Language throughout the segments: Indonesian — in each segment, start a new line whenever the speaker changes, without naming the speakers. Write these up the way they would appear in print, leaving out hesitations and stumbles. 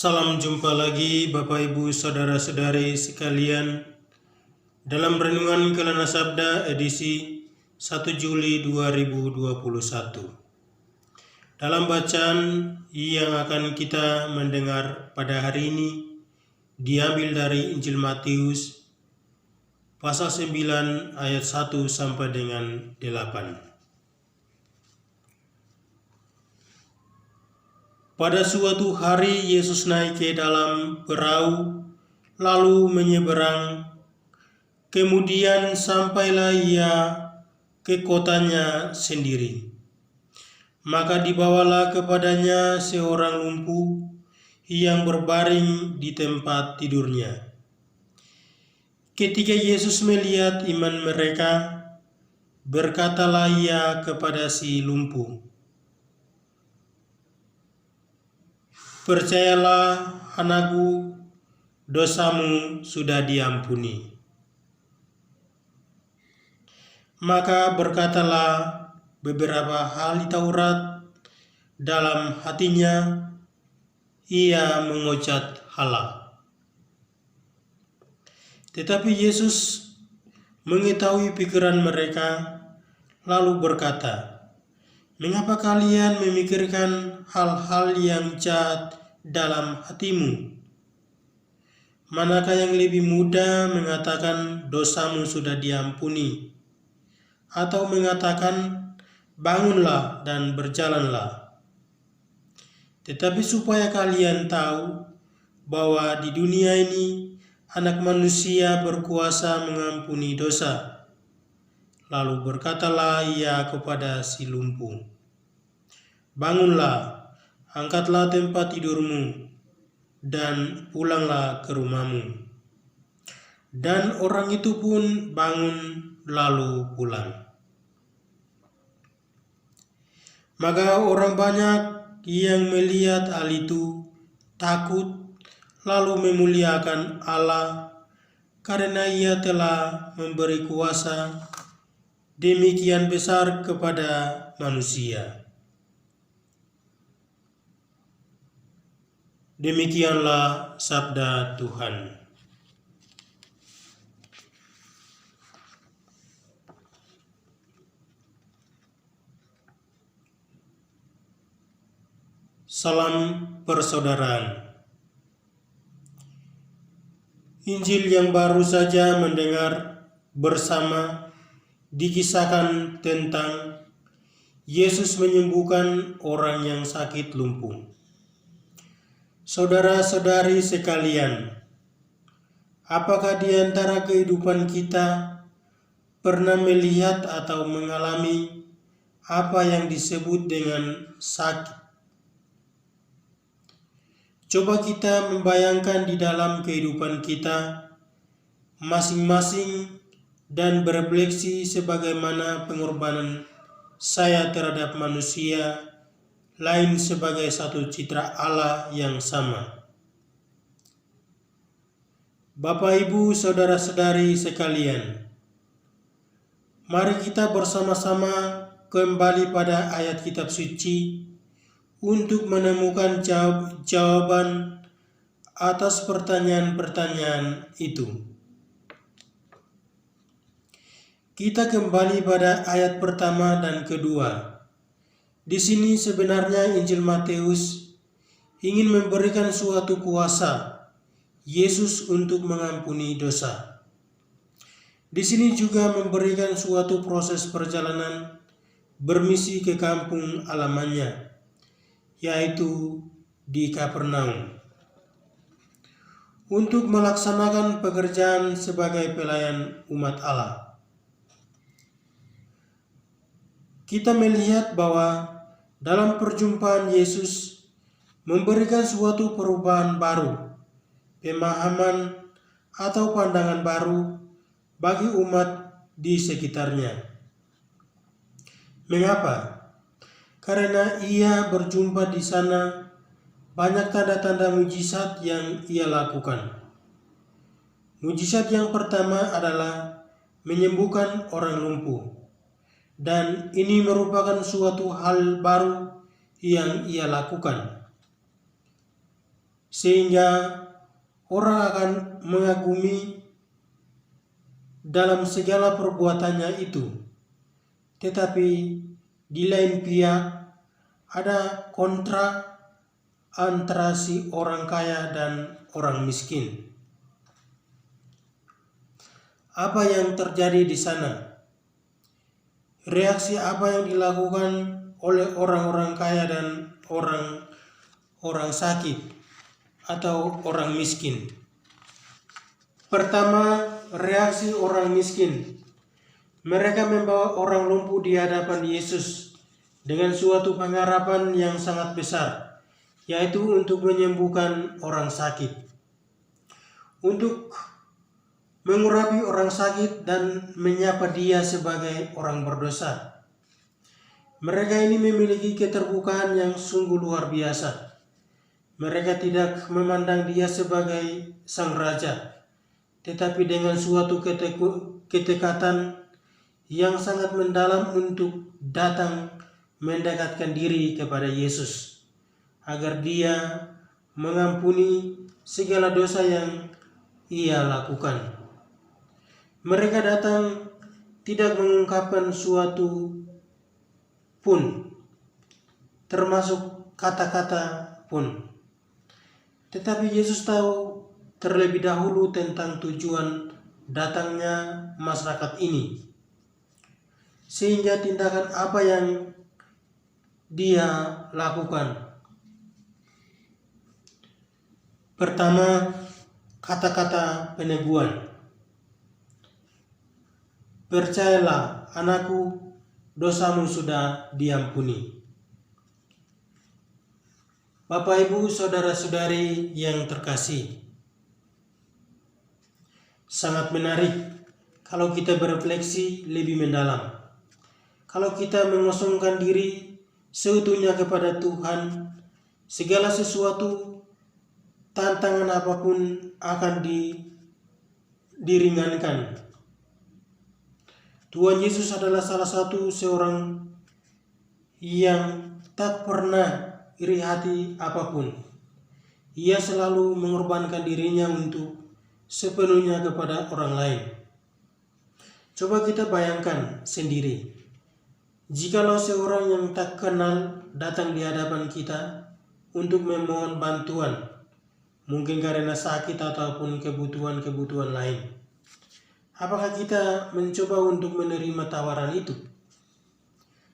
Salam jumpa lagi Bapak Ibu Saudara-saudari sekalian dalam Renungan Kelana Sabda edisi 1 Juli 2021. Dalam bacaan yang akan kita mendengar pada hari ini diambil dari Injil Matius pasal 9 ayat 1 sampai dengan 8. Pada suatu hari Yesus naik ke dalam perahu lalu menyeberang. Kemudian sampailah ia ke kotanya sendiri. Maka dibawalah kepadanya seorang lumpuh yang berbaring di tempat tidurnya. Ketika Yesus melihat iman mereka, berkatalah ia kepada si lumpuh, "Percayalah anakku, dosamu sudah diampuni." Maka berkatalah beberapa hal di Taurat dalam hatinya, ia mengucat Allah. Tetapi Yesus mengetahui pikiran mereka, lalu berkata, "Mengapa kalian memikirkan hal-hal yang jahat dalam hatimu? Manakah yang lebih mudah mengatakan dosamu sudah diampuni, atau mengatakan bangunlah dan berjalanlah? Tetapi supaya kalian tahu bahwa di dunia ini Anak Manusia berkuasa mengampuni dosa." Lalu berkatalah ia kepada si lumpuh, "Bangunlah, angkatlah tempat tidurmu, dan pulanglah ke rumahmu." Dan orang itu pun bangun lalu pulang. Maka orang banyak yang melihat hal itu takut, lalu memuliakan Allah karena ia telah memberi kuasa demikian besar kepada manusia. Demikianlah sabda Tuhan. Salam persaudaraan. Injil yang baru saja mendengar bersama dikisahkan tentang Yesus menyembuhkan orang yang sakit lumpuh. Saudara-saudari sekalian, apakah di antara kehidupan kita pernah melihat atau mengalami apa yang disebut dengan sakit? Coba kita membayangkan di dalam kehidupan kita masing-masing dan berefleksi sebagaimana pengorbanan saya terhadap manusia lain sebagai satu citra Allah yang sama. Bapak, Ibu, saudara-saudari sekalian, mari kita bersama-sama kembali pada ayat kitab suci untuk menemukan jawaban atas pertanyaan-pertanyaan itu. Kita kembali pada ayat pertama dan kedua. Di sini sebenarnya Injil Matius ingin memberikan suatu kuasa Yesus untuk mengampuni dosa. Di sini juga memberikan suatu proses perjalanan bermisi ke kampung halamannya, yaitu di Kapernaum, untuk melaksanakan pekerjaan sebagai pelayan umat Allah. Kita melihat bahwa dalam perjumpaan Yesus memberikan suatu perubahan baru, pemahaman atau pandangan baru bagi umat di sekitarnya. Mengapa? Karena ia berjumpa di sana banyak tanda-tanda mujizat yang ia lakukan. Mujizat yang pertama adalah menyembuhkan orang lumpuh, dan ini merupakan suatu hal baru yang ia lakukan. sehingga orang akan mengagumi dalam segala perbuatannya itu. Tetapi di lain pihak ada kontra antara si orang kaya dan orang miskin. Apa yang terjadi di sana? Reaksi apa yang dilakukan oleh orang-orang kaya dan orang sakit atau orang miskin? Pertama, reaksi orang miskin. Mereka membawa orang lumpuh di hadapan Yesus dengan suatu pengharapan yang sangat besar, yaitu untuk menyembuhkan orang sakit, untuk mengurapi orang sakit dan menyapa dia sebagai orang berdosa. Mereka ini memiliki keterbukaan yang sungguh luar biasa. Mereka tidak memandang dia sebagai sang raja, tetapi dengan suatu ketekatan yang sangat mendalam untuk datang mendekatkan diri kepada Yesus, agar dia mengampuni segala dosa yang ia lakukan. Mereka datang tidak mengungkapkan suatu pun, termasuk kata-kata pun. Tetapi Yesus tahu terlebih dahulu tentang tujuan datangnya masyarakat ini, sehingga tindakan apa yang dia lakukan. Pertama, kata-kata peneguhan. Percayalah anakku, dosamu sudah diampuni. Bapak, Ibu, saudara-saudari yang terkasih, sangat menarik kalau kita berefleksi lebih mendalam. Kalau kita mengosongkan diri seutuhnya kepada Tuhan, segala sesuatu, tantangan apapun akan diringankan. Tuhan Yesus adalah salah satu seorang yang tak pernah iri hati apapun. Ia selalu mengorbankan dirinya untuk sepenuhnya kepada orang lain. Coba kita bayangkan sendiri, jikalau seorang yang tak kenal datang di hadapan kita untuk memohon bantuan, mungkin karena sakit ataupun kebutuhan-kebutuhan lain. Apakah kita mencoba untuk menerima tawaran itu?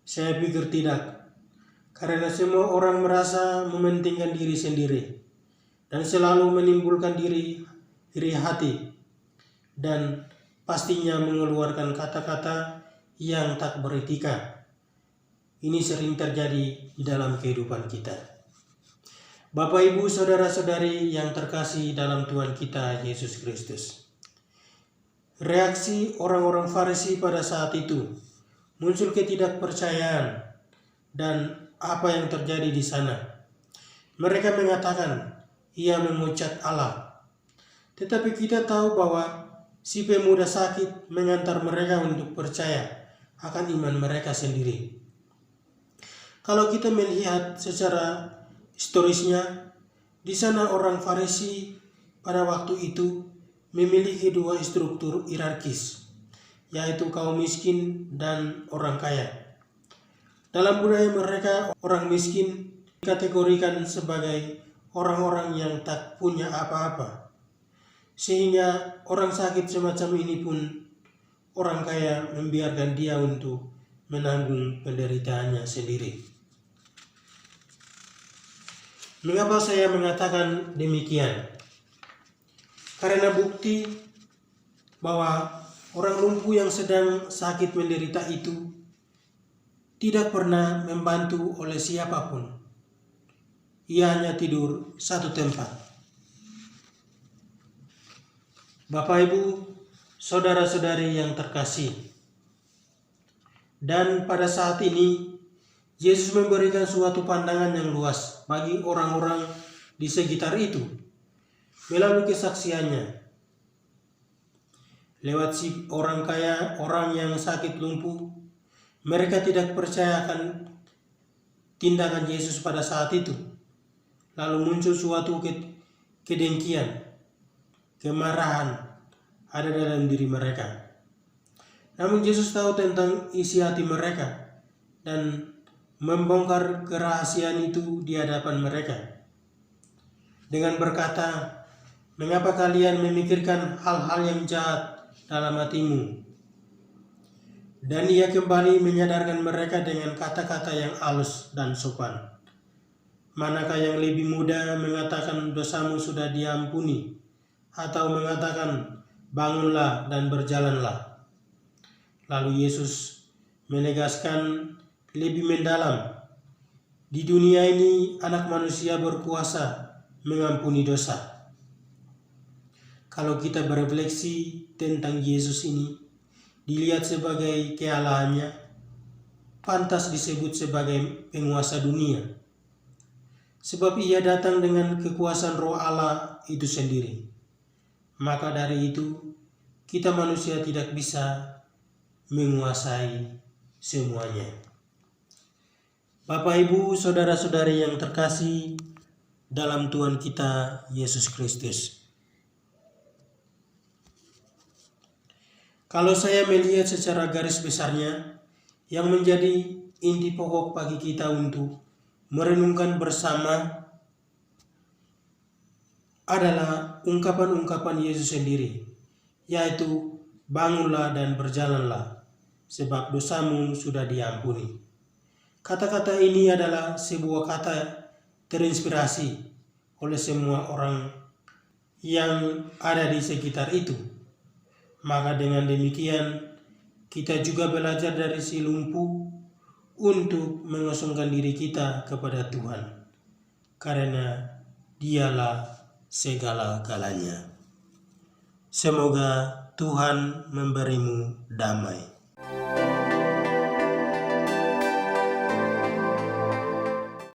Saya pikir tidak, karena semua orang merasa mementingkan diri sendiri dan selalu menimbulkan iri hati dan pastinya mengeluarkan kata-kata yang tak beretika. Ini sering terjadi di dalam kehidupan kita. Bapak, Ibu, saudara-saudari yang terkasih dalam Tuhan kita Yesus Kristus. Reaksi orang-orang Farisi pada saat itu, muncul ketidakpercayaan dan apa yang terjadi di sana. Mereka mengatakan ia memucat Allah. Tetapi kita tahu bahwa si pemuda sakit mengantar mereka untuk percaya akan iman mereka sendiri. Kalau kita melihat secara historisnya, di sana orang Farisi pada waktu itu memiliki dua struktur hierarkis, yaitu kaum miskin dan orang kaya. Dalam budaya mereka, orang miskin dikategorikan sebagai orang-orang yang tak punya apa-apa, sehingga orang sakit semacam ini pun orang kaya membiarkan dia untuk menanggung penderitaannya sendiri. Mengapa saya mengatakan demikian? Karena bukti bahwa orang lumpuh yang sedang sakit menderita itu tidak pernah membantu oleh siapapun. Ia hanya tidur satu tempat. Bapak, Ibu, saudara-saudari yang terkasih, dan pada saat ini Yesus memberikan suatu pandangan yang luas bagi orang-orang di sekitar itu. Melalui kesaksiannya, lewat si orang kaya, orang yang sakit lumpuh, mereka tidak percaya akan tindakan Yesus pada saat itu. Lalu muncul suatu kedengkian, kemarahan ada dalam diri mereka. Namun Yesus tahu tentang isi hati mereka dan membongkar kerahasiaan itu di hadapan mereka dengan berkata, "Mengapa kalian memikirkan hal-hal yang jahat dalam hatimu?" Dan ia kembali menyadarkan mereka dengan kata-kata yang halus dan sopan. Manakah yang lebih mudah mengatakan dosamu sudah diampuni, atau mengatakan bangunlah dan berjalanlah? Lalu Yesus menegaskan lebih mendalam, di dunia ini anak manusia berkuasa mengampuni dosa. Kalau kita berefleksi tentang Yesus ini, dilihat sebagai kealahannya, pantas disebut sebagai penguasa dunia. Sebab ia datang dengan kekuasaan Roh Allah itu sendiri. Maka dari itu, kita manusia tidak bisa menguasai semuanya. Bapak, Ibu, saudara-saudari yang terkasih dalam Tuhan kita Yesus Kristus. Kalau saya melihat secara garis besarnya, yang menjadi inti pokok bagi kita untuk merenungkan bersama adalah ungkapan-ungkapan Yesus sendiri, yaitu bangunlah dan berjalanlah, sebab dosamu sudah diampuni. Kata-kata ini adalah sebuah kata terinspirasi oleh semua orang yang ada di sekitar itu. Maka dengan demikian, kita juga belajar dari si lumpuh untuk mengosongkan diri kita kepada Tuhan, karena Dialah segala-galanya. Semoga Tuhan memberimu damai.